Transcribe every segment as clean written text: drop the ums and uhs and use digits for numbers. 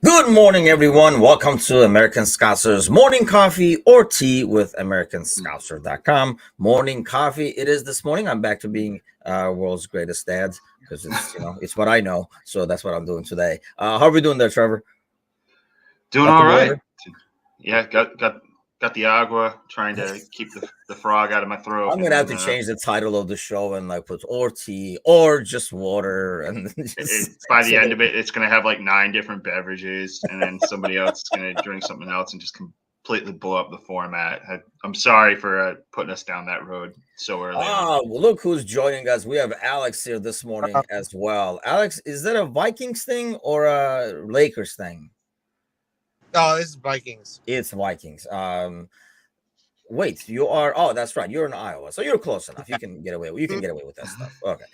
Good morning, everyone. Welcome to American Scouser's Morning Coffee or Tea with AmericanScouser.com. Morning coffee it is this morning. I'm back to being world's greatest dad because it's what I know. So that's what I'm doing today. How are we doing there, Trevor? Doing Got the all right. water? Yeah, got the agua. Trying to keep the frog out of my throat, I'm and gonna have then to change the title of the show and like put or tea or just water and by the so end of it, it's gonna have like 9 different beverages, and then somebody else is gonna drink something else and just completely blow up the format. I'm sorry for putting us down that road so early on. well, look who's joining us. We have Alex here this morning as well. Alex, is that a Vikings thing or a Lakers thing? Oh, this is Vikings. It's Vikings. Wait, you are. Oh, that's right. You're in Iowa, so you're close enough. You can get away. You can get away with that stuff. Okay.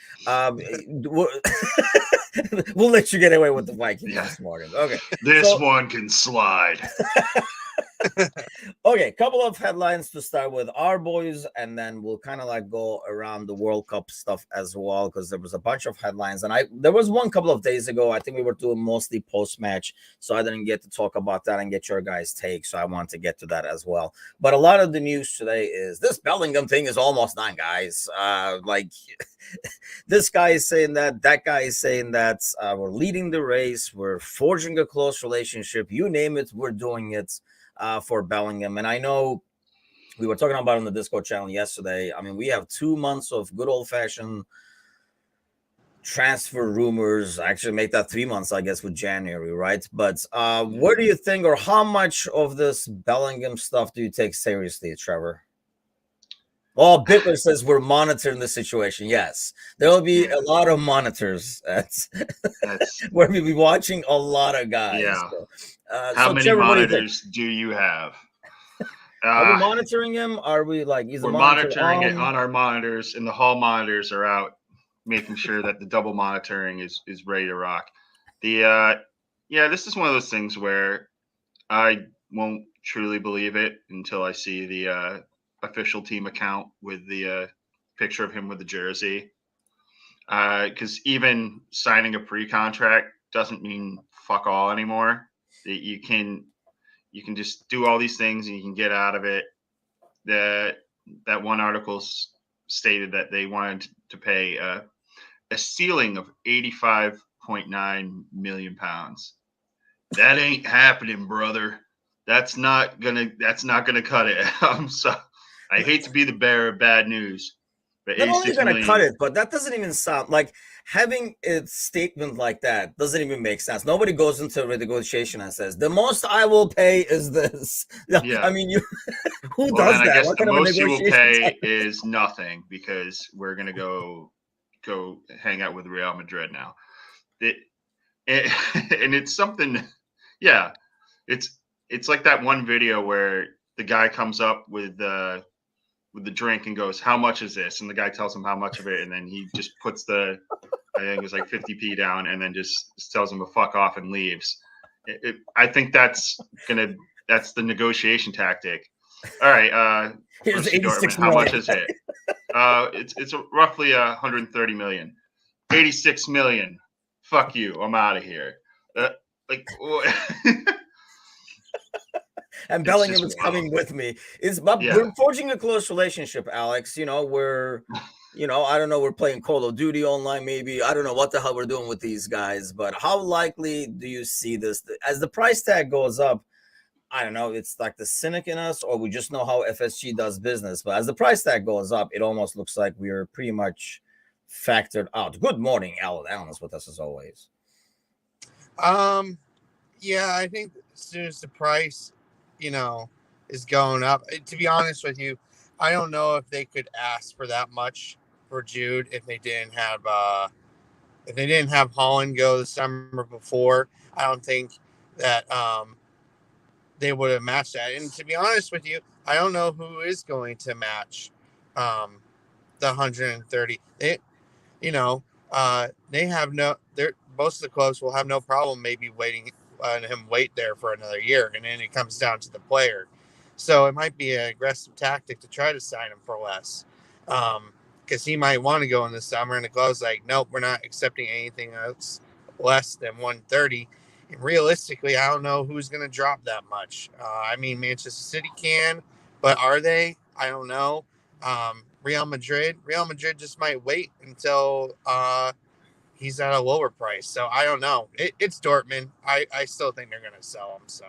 We'll let you get away with the Vikings this morning. Okay. This one can slide. Okay, couple of headlines to start with our boys, and then we'll kind of like go around the World Cup stuff as well, because there was a bunch of headlines, and there was one couple of days ago. I think we were doing mostly post-match, so I didn't get to talk about that and get your guys' take. So I want to get to that as well. But a lot of the news today is this Bellingham thing is almost done, guys. This guy is saying that guy is saying that we're leading the race, we're forging a close relationship. You name it, we're doing it. For Bellingham. And I know we were talking about it on the Discord channel yesterday. I mean, we have 2 months of good old-fashioned transfer rumors. Actually make that 3 months, I guess, with January, right? But what do you think, or how much of this Bellingham stuff do you take seriously, Trevor? Well, Bittler says we're monitoring the situation. Yes, there will be a lot of monitors. We're going to be watching a lot of guys. Yeah. How many Trevor, monitors do you have? Are we monitoring him? Are we like? We're monitoring it on our monitors, and the hall monitors are out, making sure that the double monitoring is ready to rock. This is one of those things where I won't truly believe it until I see the official team account with the picture of him with the jersey. Because even signing a pre-contract doesn't mean fuck all anymore. You can just do all these things and you can get out of it. That one article stated that they wanted to pay a ceiling of 85.9 million pounds. That ain't happening, brother. That's not gonna cut it. So I hate to be the bearer of bad news, but not only going to cut it, but that doesn't even sound like having a statement like that doesn't even make sense. Nobody goes into a negotiation and says the most I will pay is this. Yeah. I mean, who does that? I guess the most you will pay is nothing, because we're gonna go hang out with Real Madrid now. And it's something. Yeah, it's like that one video where the guy comes up with the drink and goes, "How much is this?" And the guy tells him how much of it, and then he just puts I think it was like 50p down, and then just tells him to fuck off and leaves. I think that's the negotiation tactic. All right, here's Dortmund, how much is it? It's roughly 130 million. 86 million. Fuck you. I'm out of here. And Bellingham is coming with me. We're forging a close relationship, Alex. I don't know, we're playing Call of Duty online, maybe. I don't know what the hell we're doing with these guys, but how likely do you see this? As the price tag goes up, I don't know, it's like the cynic in us, or we just know how FSG does business. But as the price tag goes up, it almost looks like we're pretty much factored out. Good morning, Alan. Alan is with us as always. Yeah, I think as soon as the price is going up. To be honest with you, I don't know if they could ask for that much for Jude if they didn't have Holland go the summer before. I don't think that they would have matched that. And to be honest with you, I don't know who is going to match the 130. They have most of the clubs will have no problem maybe waiting on him wait there for another year, and then it comes down to the player. So it might be an aggressive tactic to try to sign him for less, because he might want to go in the summer, and the club's like, nope, we're not accepting anything else less than 130. realistically, I don't know who's going to drop that much. I mean, Manchester City can, but are they? I don't know. Real Madrid just might wait until he's at a lower price. So I don't know. It's Dortmund. I still think they're going to sell him. So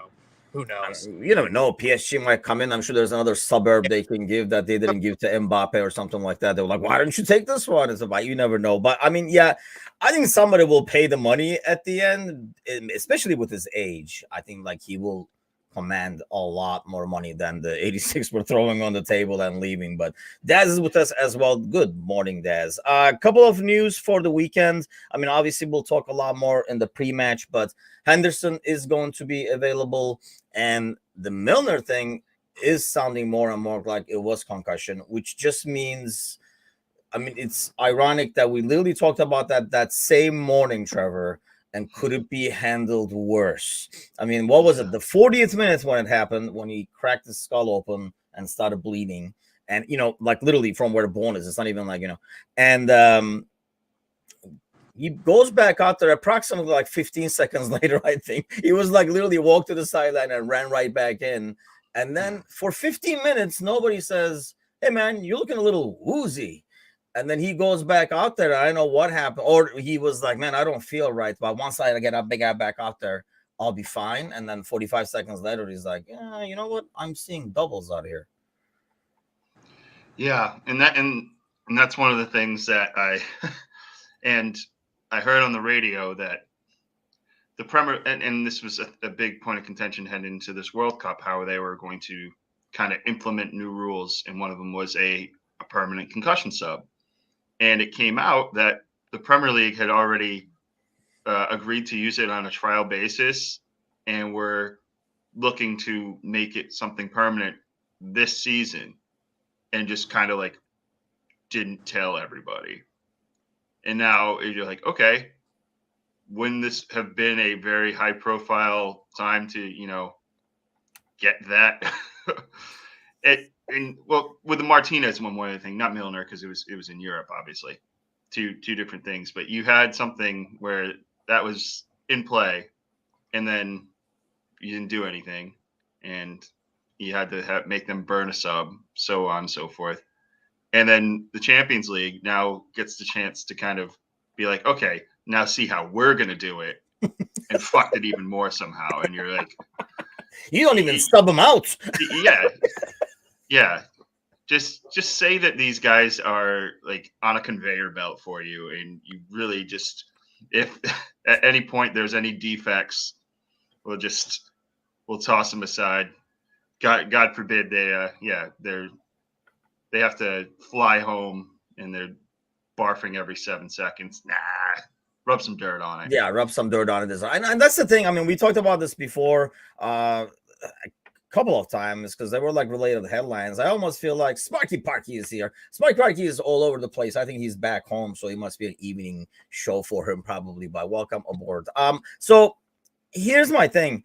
who knows? You never know. PSG might come in. I'm sure there's another suburb they can give that they didn't give to Mbappe or something like that. They were like, why don't you take this one? It's about, you never know. But I mean, yeah, I think somebody will pay the money at the end, especially with his age. I think like he will command a lot more money than the 86 we're throwing on the table and leaving. But Daz is with us as well. Good morning, Daz. A couple of news for the weekend. I mean, obviously we'll talk a lot more in the pre-match, but Henderson is going to be available, and the Milner thing is sounding more and more like it was concussion, which just means, I mean, it's ironic that we literally talked about that same morning, Trevor, and could it be handled worse? I mean, what was it? The 40th minute when it happened, when he cracked his skull open and started bleeding, and, you know, like literally from where the bone is. It's not even like, you know, and he goes back out there approximately like 15 seconds later, I think. He was like literally walked to the sideline and ran right back in. And then for 15 minutes, nobody says, hey, man, you're looking a little woozy. And then he goes back out there. I don't know what happened. Or he was like, man, I don't feel right. But once I get a big guy back out there, I'll be fine. And then 45 seconds later, he's like, yeah, you know what? I'm seeing doubles out here. Yeah. And that's one of the things that I heard on the radio that the Premier, and this was a big point of contention heading into this World Cup, how they were going to kind of implement new rules. And one of them was a permanent concussion sub. And it came out that the Premier League had already agreed to use it on a trial basis, and were looking to make it something permanent this season, and just kind of like didn't tell everybody. And now you're like, okay, wouldn't this have been a very high profile time to, you know, get that? Well, with the Martinez one, more other thing, not Milner, because it was in Europe, obviously, two different things. But you had something where that was in play, and then you didn't do anything, and you had to make them burn a sub, so on and so forth. And then the Champions League now gets the chance to kind of be like, okay, now see how we're gonna do it, and fucked it even more somehow. And you're like, you don't even sub them out. Yeah. Just say that these guys are like on a conveyor belt for you, and you really just, if at any point there's any defects, we'll toss them aside. God forbid they have to fly home and they're barfing every 7 seconds. Nah, rub some dirt on it. Yeah, rub some dirt on it. And that's the thing. I mean, we talked about this before a couple of times because they were like related headlines. I almost feel like Sparky Parky is here. Sparky Parky is all over the place. I think he's back home, so he must be an evening show for him probably. But welcome aboard. So here's my thing.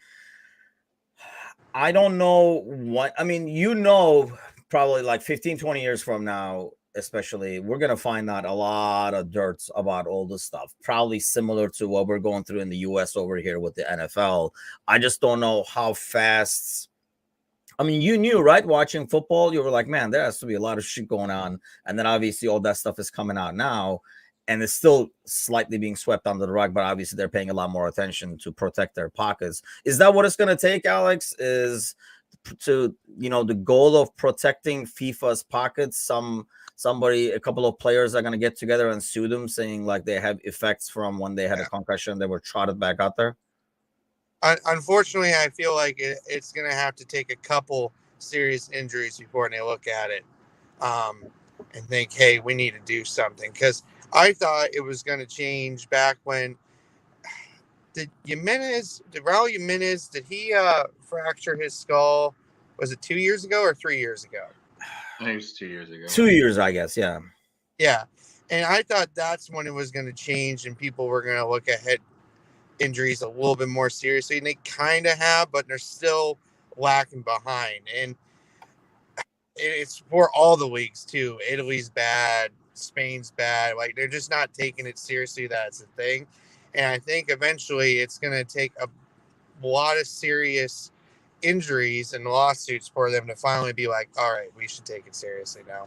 I don't know what, I mean, you know, probably like 15, 20 years from now, especially, we're going to find out a lot of dirt about all this stuff, probably similar to what we're going through in the US over here with the NFL. I just don't know how fast. I mean, you knew, right? Watching football, you were like, man, there has to be a lot of shit going on. And then obviously all that stuff is coming out now, and it's still slightly being swept under the rug, but obviously they're paying a lot more attention to protect their pockets. Is that what it's going to take, Alex? Is to, you know, the goal of protecting FIFA's pockets? A couple of players are going to get together and sue them, saying like they have effects from when they had a concussion, they were trotted back out there. Unfortunately, I feel like it's going to have to take a couple serious injuries before they look at it and think, hey, we need to do something. Because I thought it was going to change back when Raul Jimenez, did he fracture his skull? Was it 2 years ago or 3 years ago? I think it was 2 years ago. 2 years, I guess. Yeah. Yeah. And I thought that's when it was going to change and people were going to look at head injuries a little bit more seriously. And they kind of have, but they're still lacking behind. And it's for all the leagues too. Italy's bad. Spain's bad. Like, they're just not taking it seriously. That's the thing. And I think eventually it's going to take a lot of serious injuries and lawsuits for them to finally be like, all right, we should take it seriously now.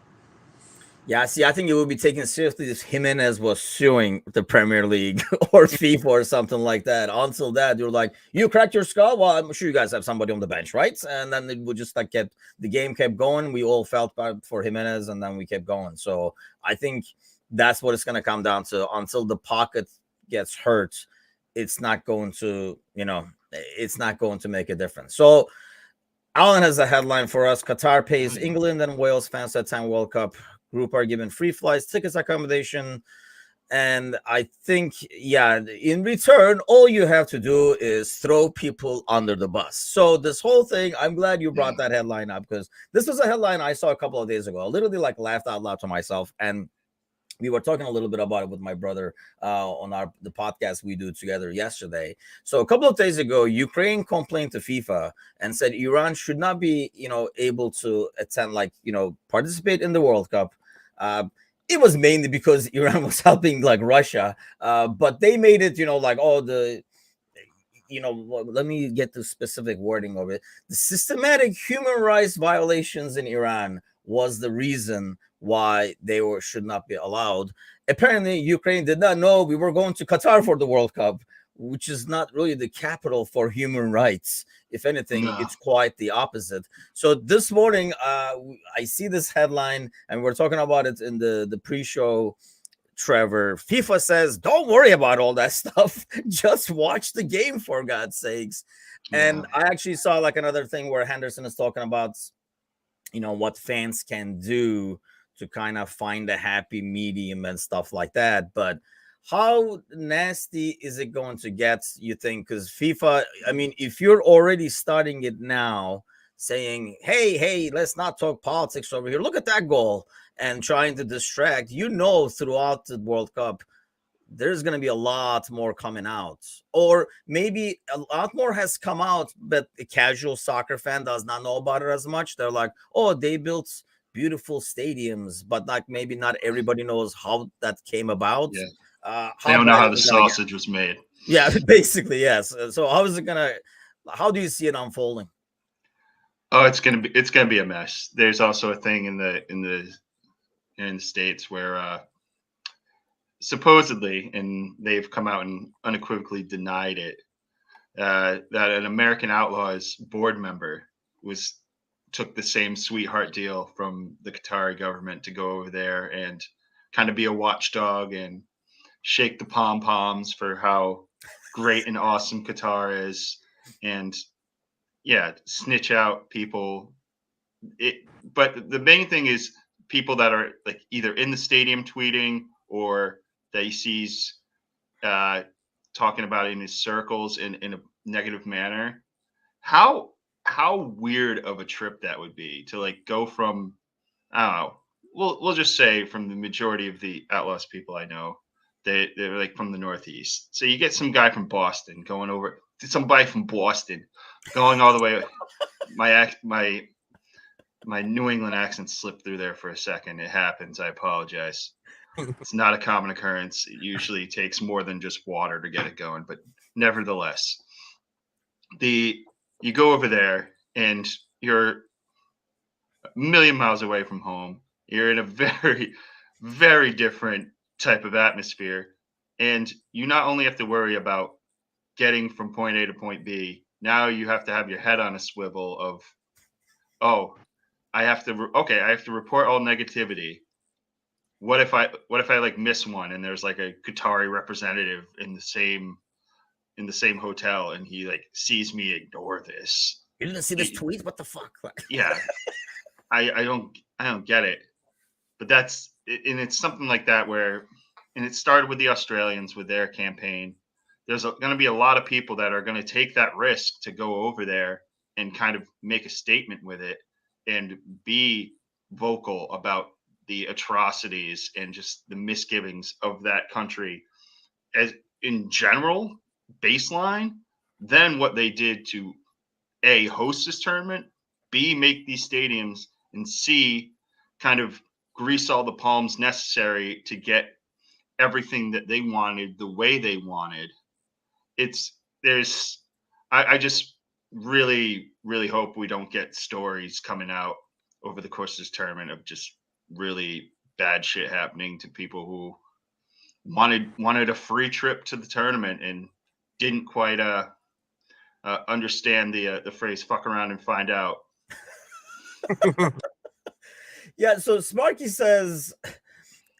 Yeah, see, I think it would be taken seriously if Jimenez was suing the Premier League or FIFA or something like that. Until that, you're like, you cracked your skull. Well, I'm sure you guys have somebody on the bench, right? And then it would just like the game kept going. We all felt bad for Jimenez, and then we kept going. So I think that's what it's going to come down to. Until the pocket gets hurt, it's not going to, it's not going to make a difference. So Alan has a headline for us. Qatar pays England and Wales fans at time World Cup group are given free flights, tickets, accommodation. And I think, in return, all you have to do is throw people under the bus. So this whole thing, I'm glad you brought that headline up, because this was a headline I saw a couple of days ago. I literally laughed out loud to myself. And we were talking a little bit about it with my brother on the podcast we do together yesterday. So a couple of days ago, Ukraine complained to FIFA and said Iran should not be, able to attend, participate in the World Cup. It was mainly because Iran was helping Russia, but they made it, let me get the specific wording of it. The systematic human rights violations in Iran was the reason why they should not be allowed. Apparently, Ukraine did not know we were going to Qatar for the World Cup, which is not really the capital for human rights. If anything, it's quite the opposite. So this morning, I see this headline, and we're talking about it in the pre-show. Trevor, FIFA says, don't worry about all that stuff. Just watch the game, for God's sakes. And I actually saw another thing where Henderson is talking about, what fans can do to kind of find a happy medium and stuff like that. But how nasty is it going to get, you think? Because FIFA, I mean, if you're already starting it now, saying, hey, let's not talk politics over here. Look at that goal, and trying to distract, throughout the World Cup, there's going to be a lot more coming out. Or maybe a lot more has come out, but a casual soccer fan does not know about it as much. They're like, oh, they built beautiful stadiums, but maybe not everybody knows how that came about. Yeah. They don't know how the sausage was made. Yeah, basically, yes. So how do you see it unfolding? Oh, it's gonna be a mess. There's also a thing in the States where supposedly, and they've come out and unequivocally denied it, that an American Outlaws board member took the same sweetheart deal from the Qatari government to go over there and kind of be a watchdog and shake the pom-poms for how great and awesome Qatar is, and snitch out people. But the main thing is people that are either in the stadium tweeting or that he sees talking about it in his circles in a negative manner. How weird of a trip that would be to go from, I don't know, we'll just say from the majority of the Outlaws people I know, they're from the Northeast. So you get some guy from Boston going over, somebody from Boston going all the way. My New England accent slipped through there for a second. It happens. I apologize. It's not a common occurrence. It usually takes more than just water to get it going, but nevertheless, you go over there and you're a million miles away from home. You're in a very, very different type of atmosphere, and you not only have to worry about getting from point A to point B. Now you have to have your head on a swivel of, I have to report all negativity. What if I miss one and there's a Qatari representative in the same hotel and he sees me ignore this? You didn't see this tweet? What the fuck? Yeah. I don't get it. But it's something like that and it started with the Australians with their campaign. There's going to be a lot of people that are going to take that risk to go over there and kind of make a statement with it and be vocal about the atrocities and just the misgivings of that country as in general baseline. Then what they did to A, host this tournament, B, make these stadiums, and C, kind of grease all the palms necessary to get everything that they wanted the way they wanted. I just really, really hope we don't get stories coming out over the course of this tournament of just really bad shit happening to people who wanted a free trip to the tournament and didn't quite understand the phrase "fuck around and find out." Yeah, so Sparky says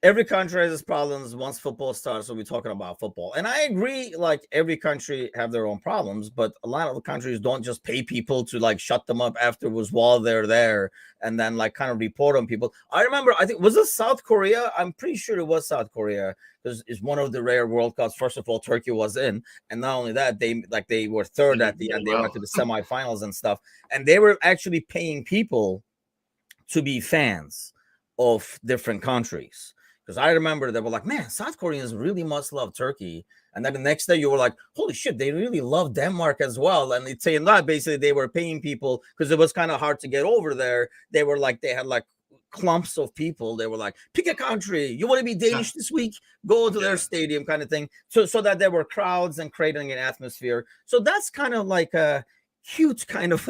every country has its problems once football starts, so we're talking about football. And I agree, like every country have their own problems, but a lot of the countries don't just pay people to like shut them up afterwards while they're there and then like kind of report on people. I remember, I think, was it South Korea? I'm pretty sure it was South Korea because it's one of the rare World Cups. First of all, Turkey was in, and not only that, they were third at the end. They went to the semifinals and stuff, and they were actually paying people to be fans of different countries. Because I remember they were like, man, South Koreans really must love Turkey. And then the next day you were like, holy shit, they really love Denmark as well. And it's saying that basically they were paying people because it was kind of hard to get over there. They were like, they had like clumps of people. They were like, pick a country. You want to be Danish this week? Go to their stadium kind of thing. So that there were crowds and creating an atmosphere. So that's kind of like a huge kind of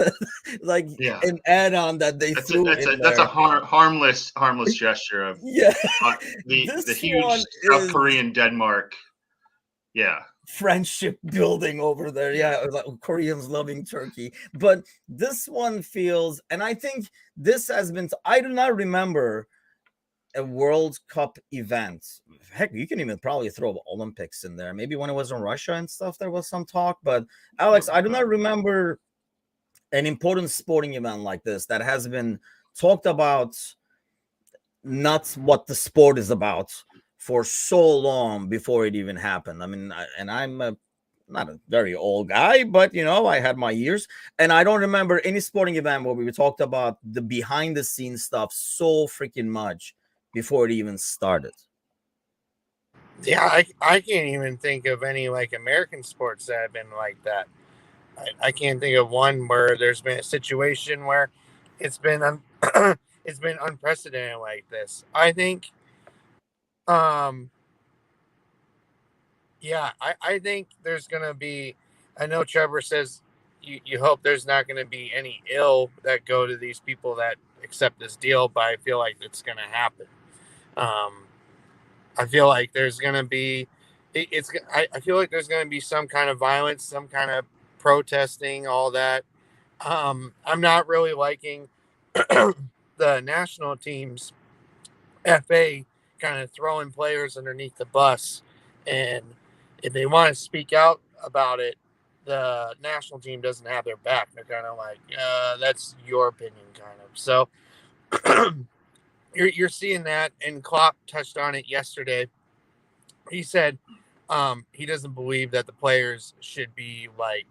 like an add-on that they threw that's a harmless gesture of the huge South Korean Denmark friendship building over there, like Koreans loving Turkey. But this one feels, and I think this has been, I do not remember a World Cup event. Heck, you can even probably throw Olympics in there. Maybe when it was in Russia and stuff, there was some talk. But Alex, I do not remember an important sporting event like this that has been talked about, not what the sport is about, for so long before it even happened. I mean, I'm not a very old guy, but I had my years, and I don't remember any sporting event where we talked about the behind the scenes stuff so freaking much before it even started. Yeah, I can't even think of any like American sports that have been like that. I can't think of one where there's been a situation where it's been it's been unprecedented like this. I think, I think there's gonna be. I know Trevor says you hope there's not gonna be any ill that go to these people that accept this deal, but I feel like it's gonna happen. I feel like there's gonna be. I feel like there's gonna be some kind of violence, some kind of protesting, all that. I'm not really liking the national team's FA kind of throwing players underneath the bus, and if they want to speak out about it, the national team doesn't have their back. They're kind of like, that's your opinion, kind of. So you're seeing that, and Klopp touched on it yesterday. He said he doesn't believe that the players should be like,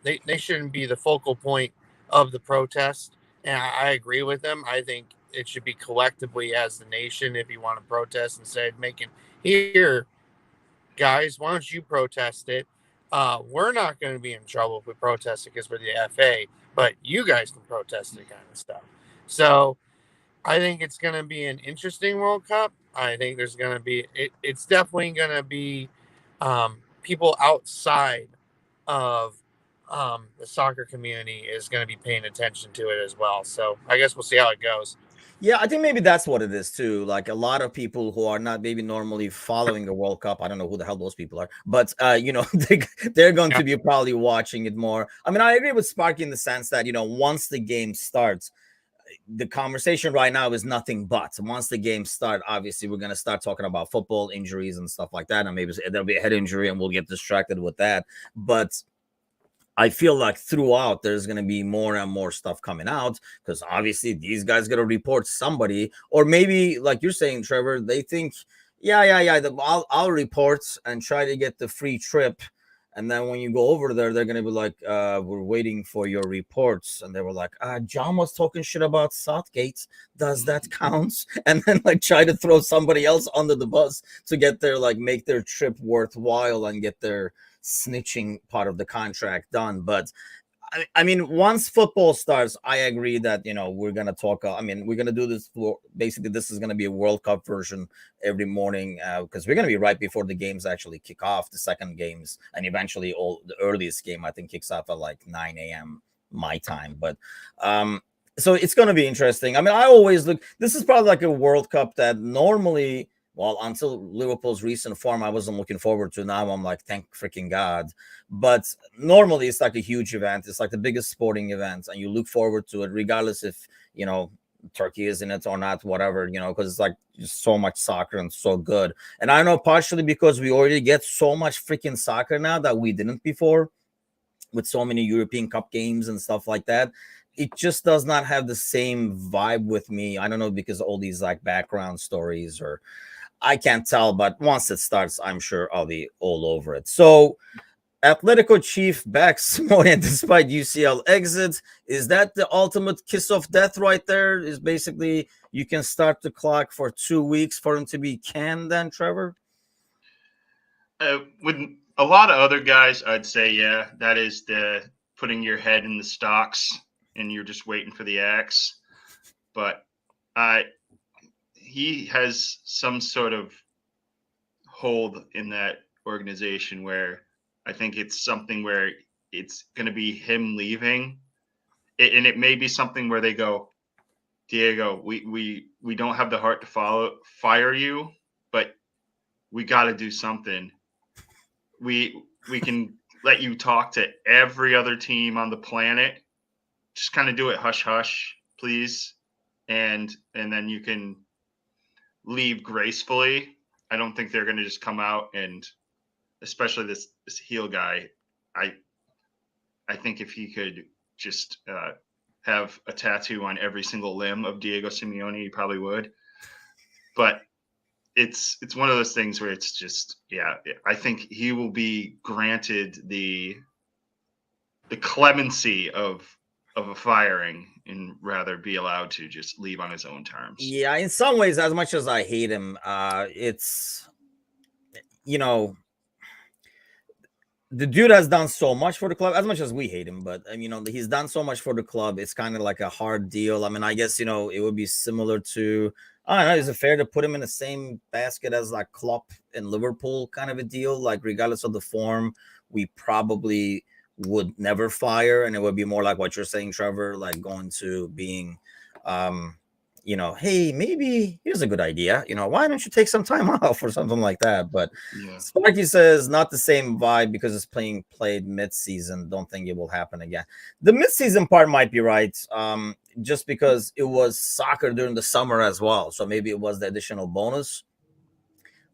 they shouldn't be the focal point of the protest. And I agree with him. I think it should be collectively as the nation. If you want to protest, instead of making, here, guys, why don't you protest it? We're not going to be in trouble if we protest it because we're the FA, but you guys can protest it, kind of stuff. So I think it's going to be an interesting World Cup. I think there's going to be, it's definitely going to be people outside of the soccer community is going to be paying attention to it as well. So I guess we'll see how it goes. Yeah, I think maybe that's what it is too. Like a lot of people who are not maybe normally following the World Cup. I don't know who the hell those people are, but they're going to be probably watching it more. I mean, I agree with Sparky in the sense that once the game starts, the conversation right now is nothing but once the game starts, obviously we're going to start talking about football injuries and stuff like that, and maybe there'll be a head injury and we'll get distracted with that. But I feel like throughout there's going to be more and more stuff coming out because obviously these guys got to report somebody, or maybe like you're saying, Trevor, they think, I'll report and try to get the free trip. And then when you go over there, they're going to be like, we're waiting for your reports. And they were like, John was talking shit about Southgate. Does that count? And then like try to throw somebody else under the bus to get their, like, make their trip worthwhile and get their snitching part of the contract done. But I mean, once football starts, I agree that we're gonna talk. I mean, we're gonna do this for basically. This is gonna be a World Cup version every morning because we're gonna be right before the games actually kick off, the second games, and eventually the earliest game I think kicks off at like 9 a.m. my time. But so it's gonna be interesting. I mean, I always look. This is probably like a World Cup that normally. Well, until Liverpool's recent form, I wasn't looking forward to. Now I'm like, thank freaking God. But normally it's like a huge event. It's like the biggest sporting event, and you look forward to it, regardless if Turkey is in it or not, whatever, because it's like just so much soccer and so good. And I know partially because we already get so much freaking soccer now that we didn't before, with so many European Cup games and stuff like that. It just does not have the same vibe with me. I don't know, because all these like background stories, or I can't tell, but once it starts, I'm sure I'll be all over it. So, Atletico chief backs Simone despite UCL exit. Is that the ultimate kiss of death right there? Is basically you can start the clock for 2 weeks for him to be canned then, Trevor? With a lot of other guys, I'd say, yeah, that is the putting your head in the stocks and you're just waiting for the axe. But he has some sort of hold in that organization where I think it's something where it's going to be him leaving, and it may be something where they go, Diego, we don't have the heart to fire you, but we got to do something. We can let you talk to every other team on the planet. Just kind of do it hush hush, please, and then you can leave gracefully. I don't think they're going to just come out, and especially this heel guy. I think if he could just have a tattoo on every single limb of Diego Simeone, he probably would. But it's one of those things where it's just, yeah, I think he will be granted the clemency of a firing and rather be allowed to just leave on his own terms. Yeah, in some ways, as much as I hate him, it's the dude has done so much for the club, as much as we hate him, but he's done so much for the club. It's kind of like a hard deal. I mean, I guess it would be similar to, I don't know, is it fair to put him in the same basket as like Klopp in Liverpool kind of a deal? Like, regardless of the form, we probably would never fire, and it would be more like what you're saying, Trevor, like going to being hey, maybe here's a good idea. Why don't you take some time off or something like that? But yeah. Sparky says not the same vibe because it's played mid-season. Don't think it will happen again. The mid-season part might be right, just because it was soccer during the summer as well. So maybe it was the additional bonus.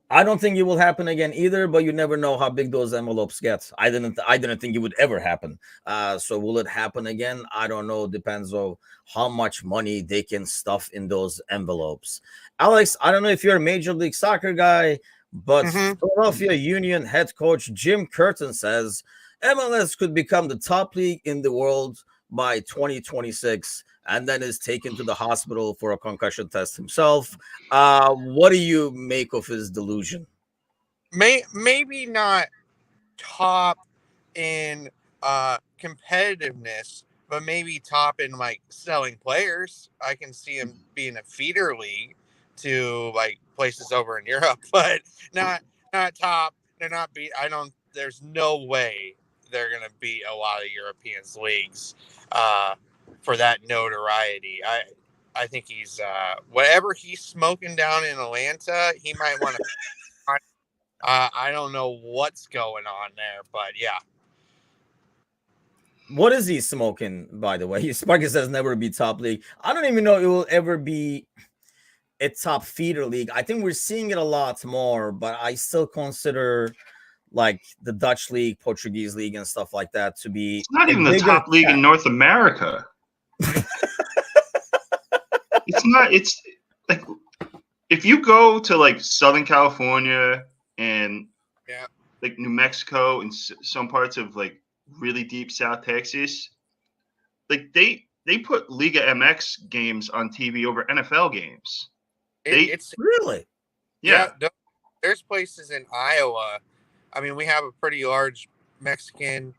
I don't think it will happen again either, but you never know how big those envelopes get. I didn't think it would ever happen. So will it happen again? I don't know. Depends on how much money they can stuff in those envelopes. Alex, I don't know if you're a Major League Soccer guy, but Philadelphia Union head coach Jim Curtin says MLS could become the top league in the world by 2026. And then is taken to the hospital for a concussion test himself. What do you make of his delusion? Maybe not top in competitiveness, but maybe top in like selling players. I can see him being a feeder league to like places over in Europe, but not top. They're not there's no way they're gonna beat a lot of Europeans leagues. For that notoriety. I think he's whatever he's smoking down in Atlanta, he might want to I don't know what's going on there, but yeah. What is he smoking, by the way? Sparky says never be top league. I don't even know it will ever be a top feeder league. I think we're seeing it a lot more, but I still consider like the Dutch league, Portuguese league, and stuff like that to be. It's not even the top league in North America. It's like if you go to like Southern California and like New Mexico and some parts of like really deep South Texas, like they put Liga MX games on TV over NFL games. It's really, yeah. There's places in Iowa. I mean, we have a pretty large Mexican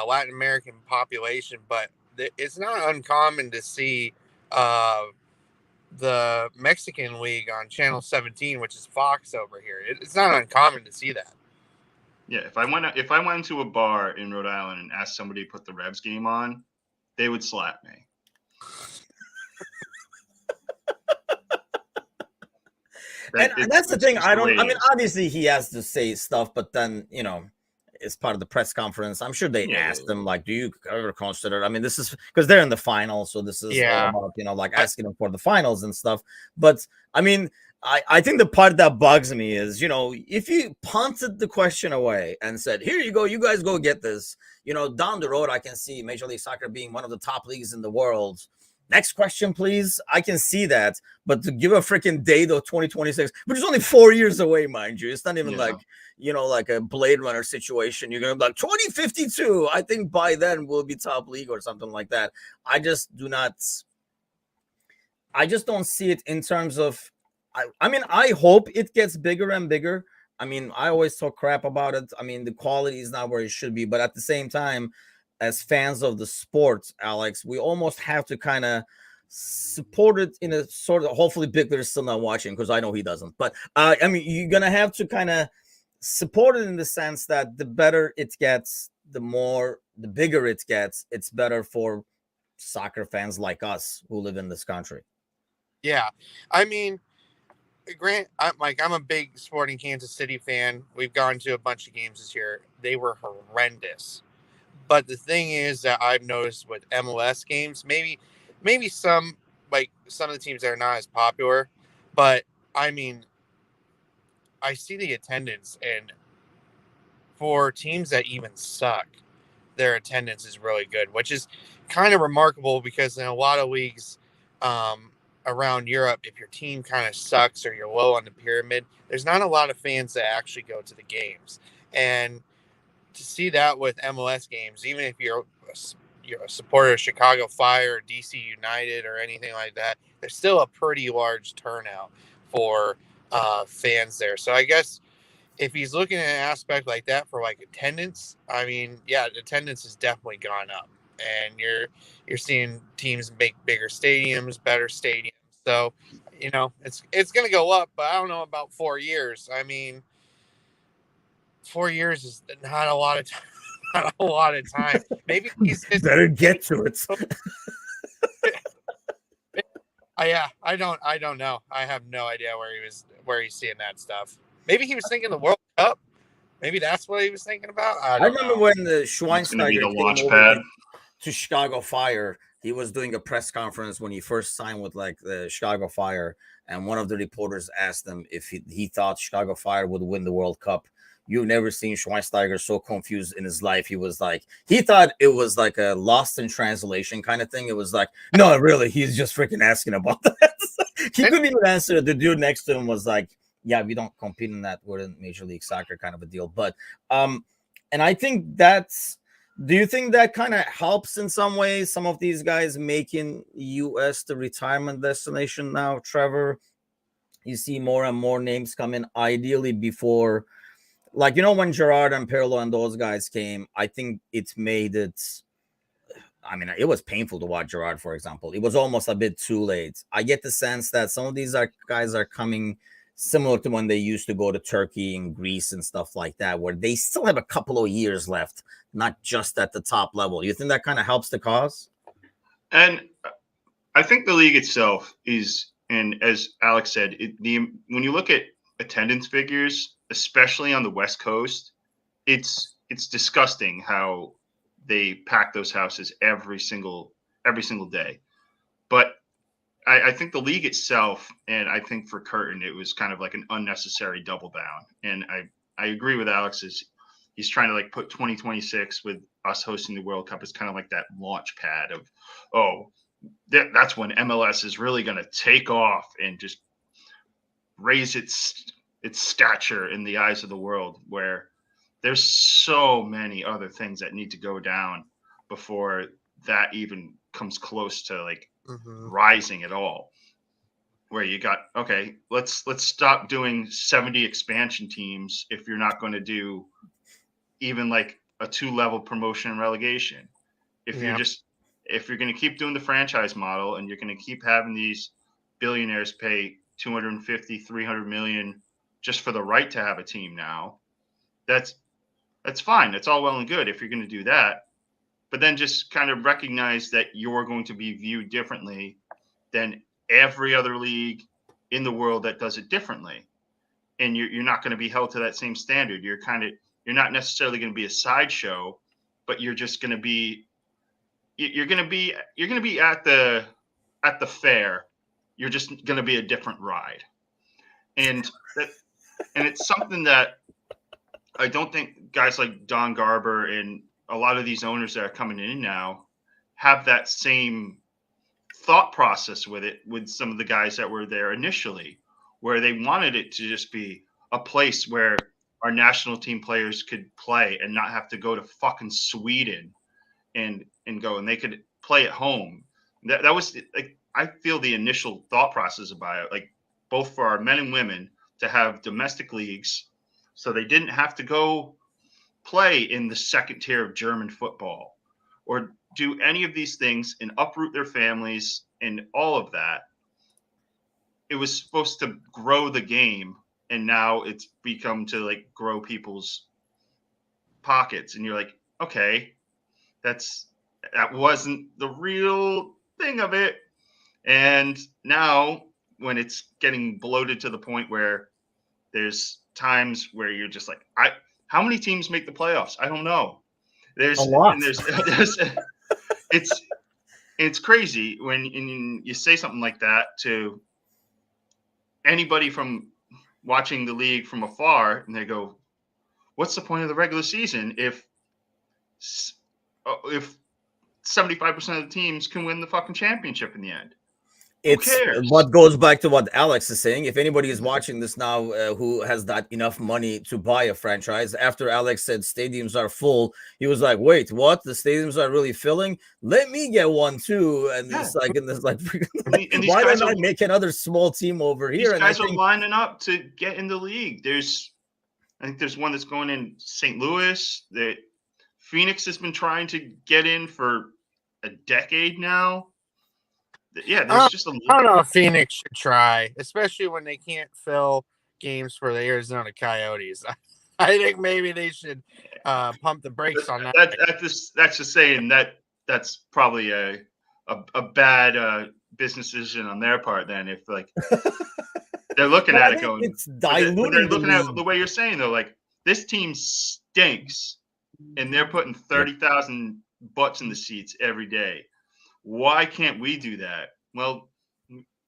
Latin American population, but it's not uncommon to see the Mexican League on Channel 17, which is Fox over here. It's not uncommon to see that. Yeah, if I went into a bar in Rhode Island and asked somebody to put the Revs game on, they would slap me. And that's the thing. I mean, obviously he has to say stuff, but then, it's part of the press conference. I'm sure they asked him, like, do you ever consider? I mean, this is because they're in the finals, so this is all about, like asking them for the finals and stuff. But I mean, I think the part that bugs me is, if you punted the question away and said, here you go, you guys go get this, down the road, I can see Major League Soccer being one of the top leagues in the world. Next question, please. I can see that. But to give a freaking date of 2026, which is only 4 years away, mind you, it's not even like, like a Blade Runner situation. You're going to be like 2052. I think by then we'll be top league or something like that. I just don't see it in terms of, I mean, I hope it gets bigger and bigger. I mean, I always talk crap about it. I mean, the quality is not where it should be. But at the same time, as fans of the sport, Alex, we almost have to kind of support it in a sort of, hopefully Bickler is still not watching because I know he doesn't. But I mean, you're going to have to kind of support it in the sense that the better it gets, the bigger it gets, it's better for soccer fans like us who live in this country. Yeah. I mean, I'm a big Sporting Kansas City fan. We've gone to a bunch of games this year. They were horrendous. But the thing is that I've noticed with MLS games, maybe some of the teams that are not as popular, but I mean, I see the attendance, and for teams that even suck, their attendance is really good, which is kind of remarkable because in a lot of leagues around Europe, if your team kind of sucks or you're low on the pyramid, there's not a lot of fans that actually go to the games. And to see that with MLS games, even if you're a supporter of Chicago Fire or DC United or anything like that, there's still a pretty large turnout for fans there. So I guess if he's looking at an aspect like that for like attendance, I mean, yeah, attendance has definitely gone up, and you're seeing teams make bigger stadiums, better stadiums. So, it's going to go up, but I don't know about 4 years. I mean, 4 years is not a lot of time. Not a lot of time. Maybe he's better get to it. Yeah, I don't know. I have no idea where he's seeing that stuff. Maybe he was thinking the World Cup. Maybe that's what he was thinking about. I remember when the Schweinsteiger came over to Chicago Fire. He was doing a press conference when he first signed with like the Chicago Fire, and one of the reporters asked him if he thought Chicago Fire would win the World Cup. You've never seen Schweinsteiger so confused in his life. He was like, he thought it was like a lost in translation kind of thing. It was like, no, really, he's just freaking asking about that. He couldn't even answer. The dude next to him was like, yeah, we don't compete in that. We're in Major League Soccer kind of a deal. But, and I think do you think that kind of helps in some ways? Some of these guys making U.S. the retirement destination now, Trevor? You see more and more names come in, ideally before, like, when Gerard and Pirlo and those guys came, I think it made it, I mean, it was painful to watch Gerard, for example. It was almost a bit too late. I get the sense that some of these guys are coming similar to when they used to go to Turkey and Greece and stuff like that, where they still have a couple of years left, not just at the top level. You think that kind of helps the cause? And I think the league itself is, and as Alex said, when you look at attendance figures, especially on the West Coast, it's disgusting how they pack those houses every single day. But I think the league itself, and I think for Curtin, it was kind of like an unnecessary double down. And I agree with Alex, he's trying to like put 2026 with us hosting the World Cup as kind of like that launch pad of, that's when MLS is really going to take off and just raise its stature in the eyes of the world, where there's so many other things that need to go down before that even comes close to like rising at all. Where you got, okay, let's stop doing 70 expansion teams if you're not going to do even like a 2-level promotion and relegation. If you're going to keep doing the franchise model and you're going to keep having these billionaires pay 250, 300 million just for the right to have a team now, that's fine. That's all well and good if you're going to do that. But then just kind of recognize that you're going to be viewed differently than every other league in the world that does it differently. And you're not going to be held to that same standard. You're not necessarily going to be a sideshow, but you're just going to be you're going to be at the fair. You're just going to be a different ride. And it's something that I don't think guys like Don Garber and a lot of these owners that are coming in now have that same thought process with it, with some of the guys that were there initially, where they wanted it to just be a place where our national team players could play and not have to go to fucking Sweden and they could play at home. That was like, I feel the initial thought process about it, like both for our men and women to have domestic leagues so they didn't have to go play in the second tier of German football or do any of these things and uproot their families and all of that. It was supposed to grow the game, and now it's become to like grow people's pockets. And you're like, okay, that wasn't the real thing of it. And now when it's getting bloated to the point where there's times where you're just like, how many teams make the playoffs? I don't know. There's a lot. It's crazy when you say something like that to anybody from watching the league from afar, and they go, what's the point of the regular season if 75% of the teams can win the fucking championship in the end? It's what goes back to what Alex is saying. If anybody is watching this now who has not enough money to buy a franchise, after Alex said stadiums are full, he was like, wait, what? The stadiums are really filling? Let me get one too. And it's like, why don't I make another small team over here? These guys are lining up to get in the league. I think there's one that's going in St. Louis. That Phoenix has been trying to get in for a decade now. Yeah, there's just I don't know if Phoenix should try, especially when they can't fill games for the Arizona Coyotes. I think maybe they should pump the brakes on that. That's just saying that's probably a bad business decision on their part. Then if like they're looking at it going, it's diluting. They're looking at it the way you're saying though, like this team stinks, and they're putting 30,000 butts in the seats every day. Why can't we do that? Well,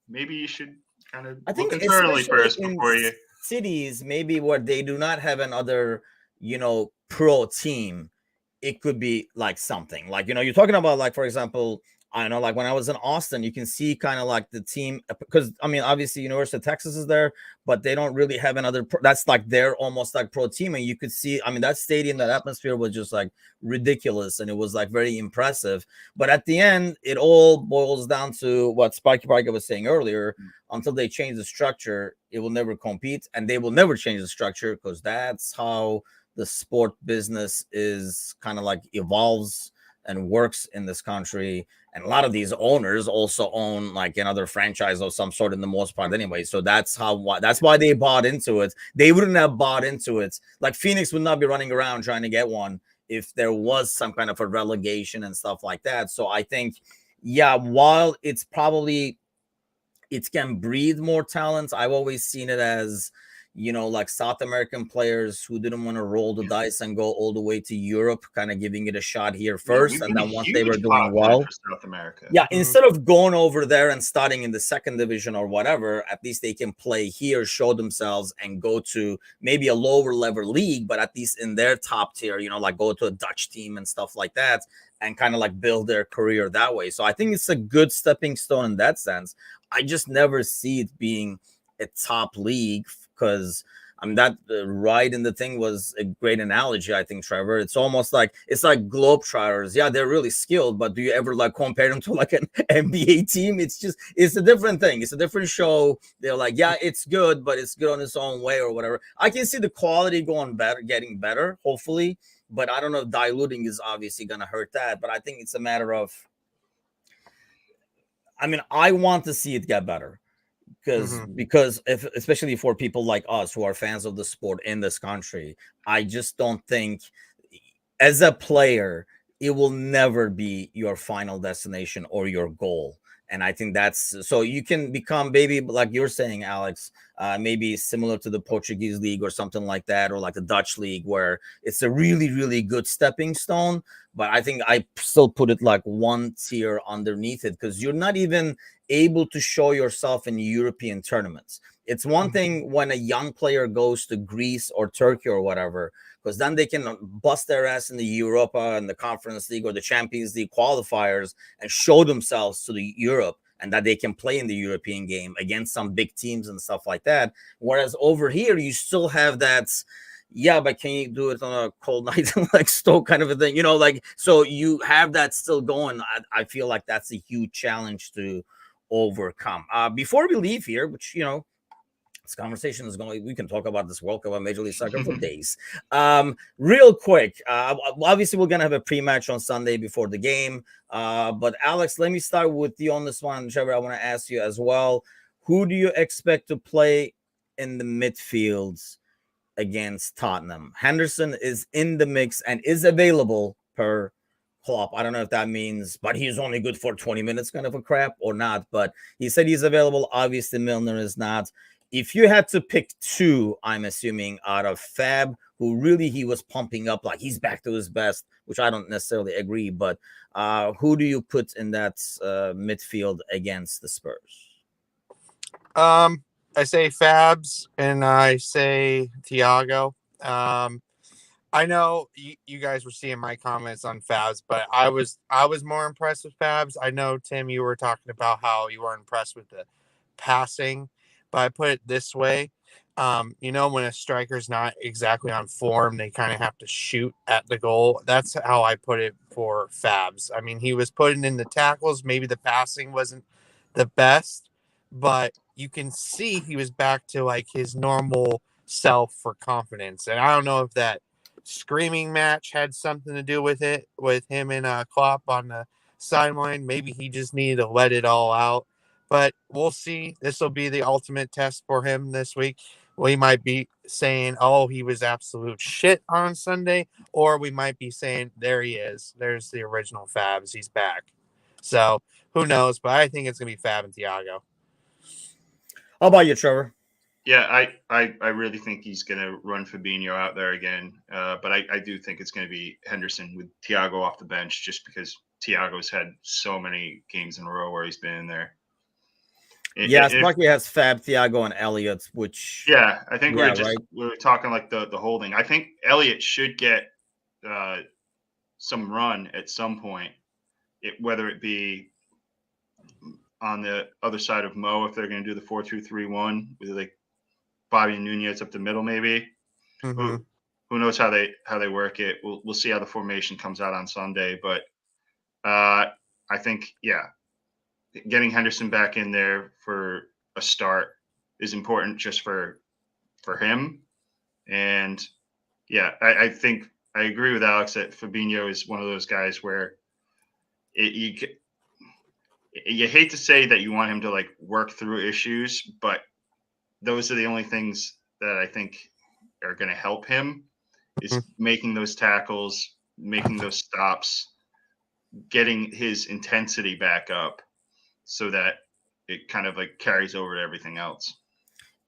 maybe you should kind of look internally first before you. Cities, maybe where they do not have another, pro team, it could be like something like, you're talking about, like, for example, I don't know, like when I was in Austin, you can see kind of like the team, because I mean, obviously University of Texas is there, but they don't really have another, that's like their almost like pro team. And you could see, I mean, that stadium, that atmosphere was just like ridiculous. And it was like very impressive. But at the end, it all boils down to what Sparky Parker was saying earlier. Until they change the structure, it will never compete, and they will never change the structure, because that's how the sport business is kind of like evolves and works in this country. And a lot of these owners also own like another franchise of some sort in the most part anyway. So that's why they bought into it. They wouldn't have bought into it. Like Phoenix would not be running around trying to get one if there was some kind of a relegation and stuff like that. So I think, while it can breed more talents, I've always seen it as, like South American players who didn't want to roll the dice and go all the way to Europe, kind of giving it a shot here first. And then once they were doing well, South America. Instead of going over there and starting in the second division or whatever, at least they can play here, show themselves, and go to maybe a lower level league, but at least in their top tier, like go to a Dutch team and stuff like that, and kind of like build their career that way. So I think it's a good stepping stone in that sense. I just never see it being a top league, because that right in the thing was a great analogy, I think, Trevor. It's almost like Globetrotters. Yeah, they're really skilled, but do you ever like compare them to like an NBA team? It's a different thing. It's a different show. They're like, it's good, but it's good on its own way or whatever. I can see the quality getting better, hopefully. but I don't know if diluting is obviously going to hurt that. But I think it's a matter of, I mean, I want to see it get better because if, especially for people like us who are fans of the sport in this country, I just don't think as a player, it will never be your final destination or your goal. And I think that's so you can become maybe like you're saying, Alex, maybe similar to the Portuguese league or something like that, or like the Dutch league, where it's a really, really good stepping stone. But I think I still put it like one tier underneath it because you're not even able to show yourself in European tournaments. It's one thing when a young player goes to Greece or Turkey or whatever, because then they can bust their ass in the Europa and the Conference League or the Champions League qualifiers and show themselves to the Europe and that they can play in the European game against some big teams and stuff like that. Whereas over here, you still have that, yeah, but can you do it on a cold night like Stoke kind of a thing? You know, like, so you have that still going. I feel like that's a huge challenge to overcome. Before we leave here, which, you know, this conversation is going, we can talk about this World Cup on Major League Soccer for days. Real quick, obviously we're going to have a pre-match on Sunday before the game. But Alex, let me start with you on this one. Trevor, I want to ask you as well. Who do you expect to play in the midfields against Tottenham? Henderson is in the mix and is available per Klopp. I don't know if that means, but he's only good for 20 minutes kind of a crap or not. But he said he's available. Obviously, Milner is not. If you had to pick two, I'm assuming, out of Fab, who really he was pumping up like he's back to his best, which I don't necessarily agree, but who do you put in that midfield against the Spurs? I say Fabs and I say Thiago. I know you guys were seeing my comments on Fabs, but I was more impressed with Fabs. I know, Tim, you were talking about how you were impressed with the passing. But I put it this way, you know, when a striker's not exactly on form, they kind of have to shoot at the goal. That's how I put it for Fabs. I mean, he was putting in the tackles. Maybe the passing wasn't the best, but you can see he was back to like his normal self for confidence. And I don't know if that screaming match had something to do with it, with him and Klopp on the sideline. Maybe he just needed to let it all out. But we'll see. This will be the ultimate test for him this week. We might be saying, oh, he was absolute shit on Sunday. Or we might be saying, there he is. There's the original Fabs. He's back. So who knows? But I think it's going to be Fab and Thiago. How about you, Trevor? Yeah, I really think he's going to run Fabinho out there again. But I do think it's going to be Henderson with Thiago off the bench just because Thiago's had so many games in a row where he's been in there. Sparky has Fab, Thiago, and Elliott, which I think we're talking like the holding. I think Elliott should get some run at some point, whether it be on the other side of Mo if they're going to do the 4-2-3-1 with like Bobby and Nunez up the middle, maybe. Mm-hmm. Who knows how they work it? We'll see how the formation comes out on Sunday, but I think getting Henderson back in there for a start is important just for him. And I think I agree with Alex that Fabinho is one of those guys where you hate to say that you want him to like work through issues, but those are the only things that I think are going to help him is making those tackles, making those stops, getting his intensity back up, so that it kind of like carries over to everything else.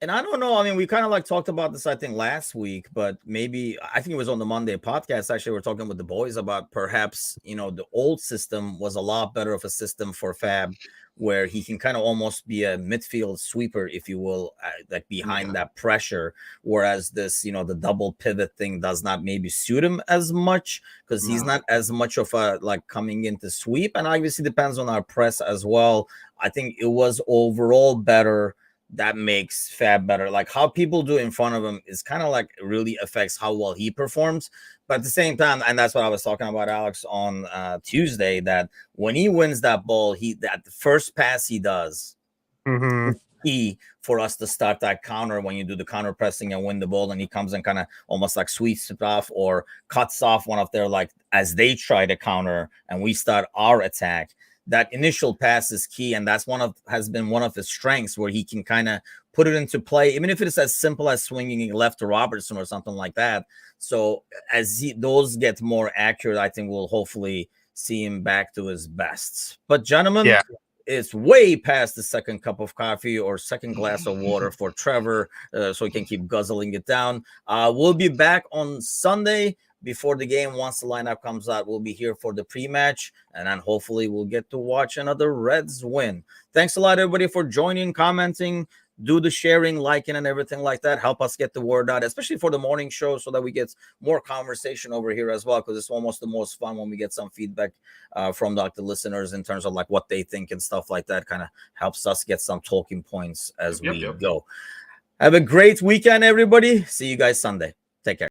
And I don't know. I mean, we kind of like talked about this, I think, last week, but maybe I think it was on the Monday podcast. Actually, we're talking with the boys about perhaps, you know, the old system was a lot better of a system for Fab, where he can kind of almost be a midfield sweeper, if you will, like behind that pressure. Whereas this, you know, the double pivot thing does not maybe suit him as much because he's not as much of a like coming in to sweep. And obviously depends on our press as well. I think it was overall better. That makes Fab better. Like how people do in front of him is kind of like really affects how well he performs. But at the same time, and that's what I was talking about, Alex, on Tuesday, that when he wins that ball, that the first pass he does, key for us to start that counter when you do the counter pressing and win the ball, and he comes and kind of almost like sweeps it off or cuts off one of their, like, as they try to counter and we start our attack. That initial pass is key, and that's has been one of his strengths, where he can kind of put it into play, even if it's as simple as swinging left to Robertson or something like that. So as those get more accurate, I think we'll hopefully see him back to his best. But gentlemen, it's way past the second cup of coffee or second glass of water for Trevor, so he can keep guzzling it down. We'll be back on Sunday before the game. Once the lineup comes out, we'll be here for the pre-match, and then hopefully we'll get to watch another Reds win. Thanks a lot, everybody, for joining, commenting, do the sharing, liking, and everything like that. Help us get the word out, especially for the morning show, so that we get more conversation over here as well, because it's almost the most fun when we get some feedback from the listeners in terms of like what they think and stuff like that. Kind of helps us get some talking points as we go. Have a great weekend, everybody. See you guys Sunday.